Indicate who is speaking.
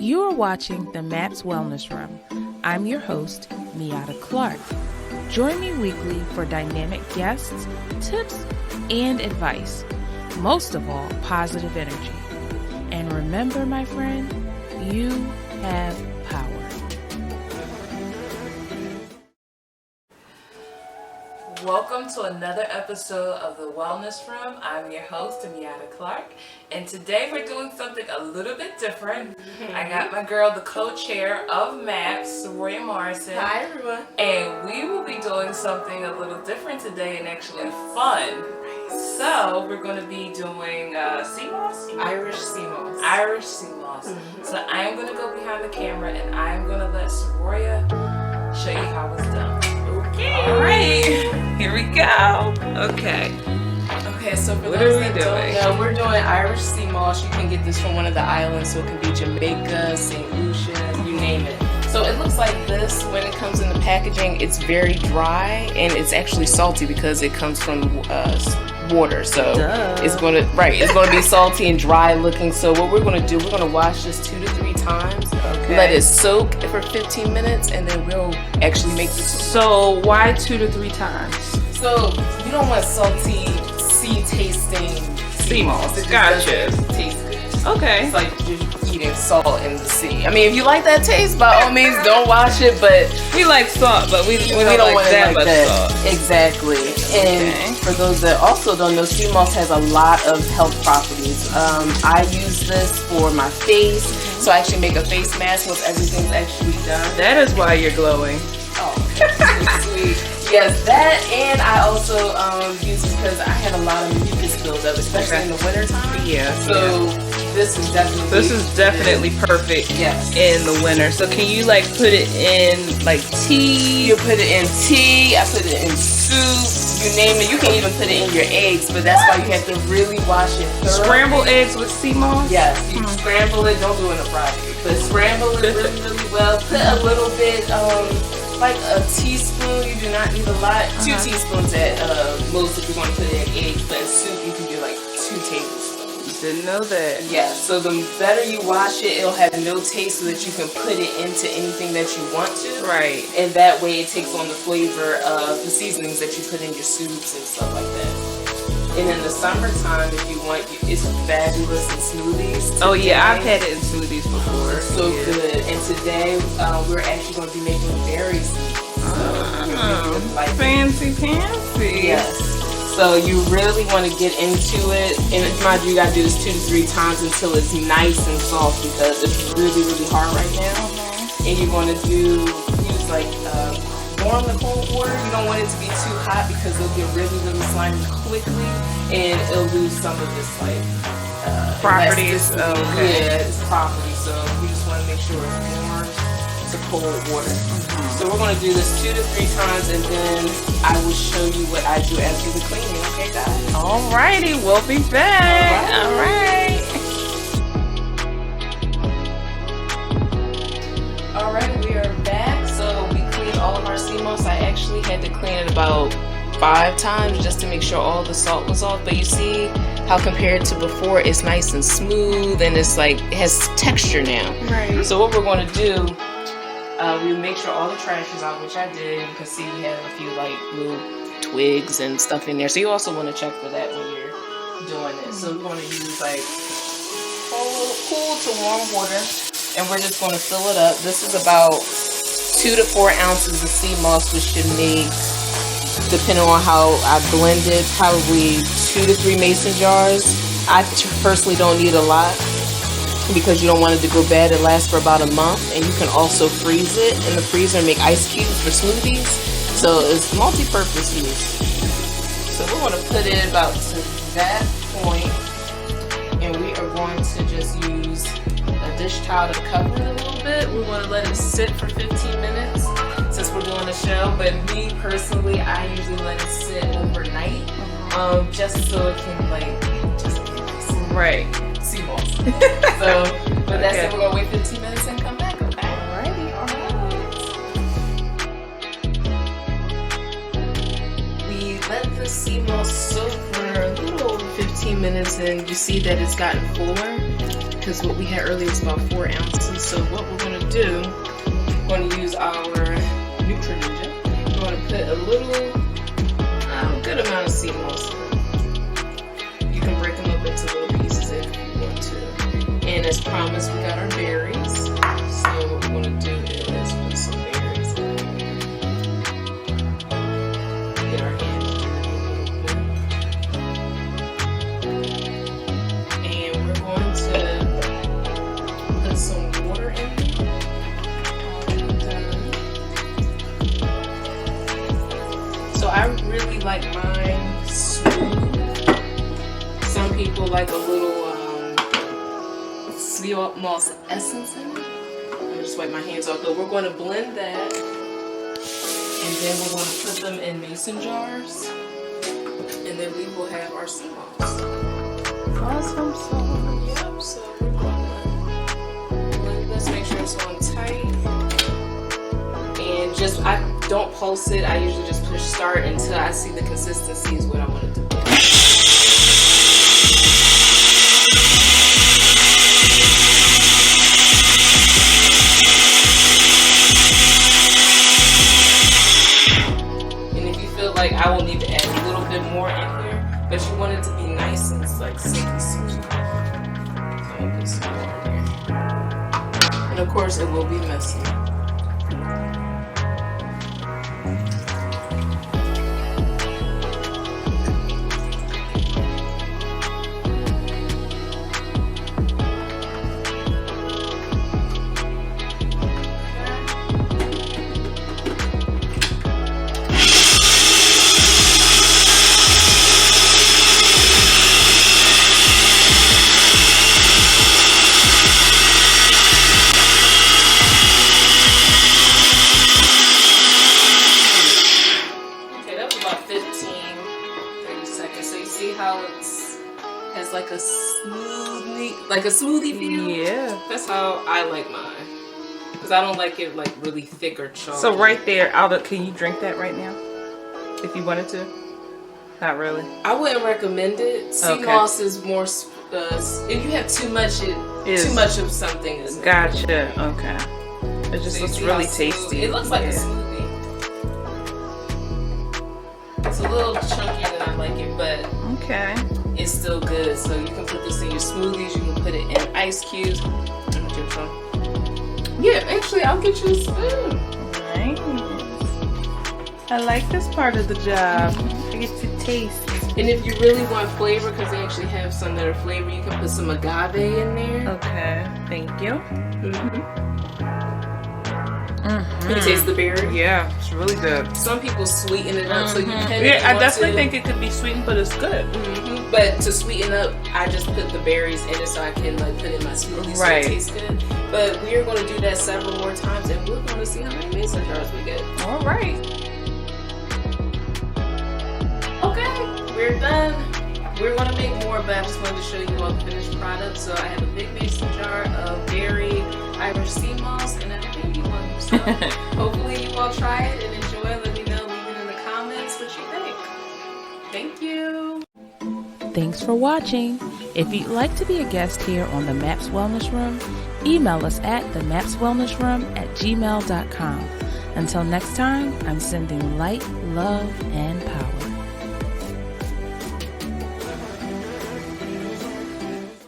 Speaker 1: You are watching the M.A.P.S Wellness Room. I'm your host, Miata Clark. Join me weekly for dynamic guests, tips, and advice. Most of all, positive energy. And remember, my friend, you have power. Welcome to another episode of the Wellness Room. I'm your host, Miata Clark, and today we're doing something a little bit different. I got my girl, the co-chair of M.A.P.S, SaRoya Morrison.
Speaker 2: Hi, everyone.
Speaker 1: And we will be doing something a little different today and actually fun. So we're going to be doing sea moss?
Speaker 2: Irish sea moss.
Speaker 1: Irish sea moss. So I'm going to go behind the camera and I'm going to let SaRoya show you how it's done. Okay. All right. Here we go. Okay.
Speaker 2: Okay, so for
Speaker 1: What
Speaker 2: those
Speaker 1: are we
Speaker 2: that
Speaker 1: doing?
Speaker 2: don't know, we're doing Irish sea moss. You can get this from one of the islands, so it can be Jamaica, St. Lucia, you name it. So it looks like this when it comes in the packaging. It's very dry and it's actually salty because it comes from water. So it's going to be salty and dry looking. So what we're going to do, we're going to wash this 2 to 3 times.
Speaker 1: Okay.
Speaker 2: Let it soak for 15 minutes and then we'll actually make the soup.
Speaker 1: So why 2 to 3 times?
Speaker 2: So you don't want salty, sea tasting
Speaker 1: Sea moss.
Speaker 2: It just
Speaker 1: Gotcha.
Speaker 2: doesn't taste good.
Speaker 1: Okay.
Speaker 2: It's like you're eating salt in the sea. I mean, if you like that taste, by all means, don't wash it. But
Speaker 1: We like salt, but we don't
Speaker 2: want
Speaker 1: like
Speaker 2: it
Speaker 1: that
Speaker 2: like
Speaker 1: much
Speaker 2: that.
Speaker 1: salt.
Speaker 2: Exactly. And
Speaker 1: Okay.
Speaker 2: for those that also don't know, sea moss has a lot of health properties. I use this for my face, so I actually make a face mask once everything's actually done.
Speaker 1: That is why you're glowing.
Speaker 2: Oh, sweet. Yes, that, and I also use it because I had a lot of mucus buildup, especially in the wintertime.
Speaker 1: Yeah.
Speaker 2: So this is definitely
Speaker 1: perfect
Speaker 2: Yes.
Speaker 1: in the winter. So can you like put it in like tea?
Speaker 2: You put it in tea, I put it in soup, you name it. You can even put it in your eggs, but that's why you have to really wash it thoroughly.
Speaker 1: Scrambled eggs with sea moss?
Speaker 2: Yes, you scramble it, don't do it in a fry, but scramble it really, really well. Put a little bit, like a teaspoon, you do not need a lot. 2 teaspoons at most if you're going to put it in eggs, but in soup you can do like 2 tablespoons.
Speaker 1: Didn't know that.
Speaker 2: Yeah, so the better you wash it, it'll have no taste so that you can put it into anything that you want to.
Speaker 1: Right.
Speaker 2: And that way it takes on the flavor of the seasonings that you put in your soups and stuff like that. And in the summertime, if you want, it's fabulous in smoothies.
Speaker 1: Oh yeah, I've
Speaker 2: Today,
Speaker 1: had it in smoothies before.
Speaker 2: it's so good. And today, we're actually going to be making berry smoothies. So
Speaker 1: Fancy pantsy.
Speaker 2: Yes. So you really want to get into it, and mind you, you got to do this 2 to 3 times until it's nice and soft because it's really, really hard right now. And you're going to use like warm and cold water. You don't want it to be too hot because it'll get really, really slimy quickly, and it'll lose some of its like
Speaker 1: Properties.
Speaker 2: elasticity.
Speaker 1: Okay.
Speaker 2: Yeah, its properties. So we just want to make sure it's warm to cold water. So we're going to do this 2 to 3 times, and then I will show you what I do after the cleaning. Okay, guys?
Speaker 1: Alrighty, we'll be back. Alright.
Speaker 2: Alright, we are back. So we cleaned all of our sea moss. I actually had to clean it about 5 times just to make sure all the salt was off. But you see how compared to before, it's nice and smooth, and it's like, it has texture now.
Speaker 1: Right.
Speaker 2: So what we're going to do, we make sure all the trash is out, which I did. You can see we have a few like little twigs and stuff in there. So you also want to check for that when you're doing it. So we're going to use like cool to warm water, and we're just going to fill it up. This is about 2 to 4 ounces of sea moss, which should make, depending on how I blend it, probably 2 to 3 mason jars. I personally don't need a lot because you don't want it to go bad. It lasts for about a month, and you can also freeze it in the freezer and make ice cubes for smoothies. So it's multi-purpose use. So we're going to put it about to that point, and we are going to just use a dish towel to cover it a little bit. We want to let it sit for 15 minutes since we're doing a show, but me personally, I usually let it sit overnight, just so it can like just
Speaker 1: Right.
Speaker 2: sea moss. So, but that's it. We're gonna wait 15 minutes and come back. Okay.
Speaker 1: Alrighty, alright.
Speaker 2: We let the sea moss soak for a little over 15 minutes, and you see that it's gotten fuller. because what we had earlier was about 4 ounces. So what we're going to do, we're going to use our Nutra-Ninja. We're going to put a good amount of sea moss. You can break them up into little pieces if you want to. And as promised, we got our berries. So what we're going to do is put some berries in. Get our hands dirty a little bit. And we're going to put some water in there. So I really like mine smooth. Some people like a little sea moss essence in it. I'm gonna just wipe my hands off though. We're going to blend that, and then we're going to put them in mason jars, and then we will have our sea moss.
Speaker 1: Awesome sauce.
Speaker 2: Yep. So we're going to blend this. Make sure it's on tight, and I don't pulse it. I usually just push start until I see the consistency is what I want it to be. Like I will need to add a little bit more in here, but you want it to be nice and like silky smooth. So I'm gonna put some more in there. And of course it will be messy. Like a smoothie feel.
Speaker 1: Yeah.
Speaker 2: That's how I like mine. Because I don't like it like really thick or chalky.
Speaker 1: So right there, can you drink that right now? If you wanted to? Not really.
Speaker 2: I wouldn't recommend it. Sea moss is more, if you have too much, too much of something.
Speaker 1: Gotcha. Okay. It just looks really tasty.
Speaker 2: It looks like a smoothie. It's a little chunkier than I like it, but
Speaker 1: okay.
Speaker 2: It's still good. So you can put this in your smoothies. You can put it in ice cubes. Yeah, actually, I'll get you a spoon.
Speaker 1: Nice. I like this part of the job. I get to taste.
Speaker 2: And if you really want flavor, because they actually have some that are flavor, you can put some agave in there.
Speaker 1: Okay, thank you.
Speaker 2: Can you taste the berry?
Speaker 1: Yeah, it's really good.
Speaker 2: Some people sweeten it up, so you can.
Speaker 1: Yeah, I definitely think it could be sweetened, but it's good.
Speaker 2: But to sweeten up, I just put the berries in it so I can like put it in my smoothie so it tastes good. But we are going to do that several more times, and we're going to see how many mason jars we get.
Speaker 1: All right.
Speaker 2: Okay, we're done. We're going to make more, but I just wanted to show you all the finished product. So I have a big mason jar of berry Irish sea moss, and then a baby one. So hopefully you all try it and enjoy. Let me know, leave it in the comments what you think. Thank you.
Speaker 1: Thanks for watching. If you'd like to be a guest here on the M.A.P.S Wellness Room, email us at themapswellnessroom@gmail.com. Until next time, I'm sending light, love, and power.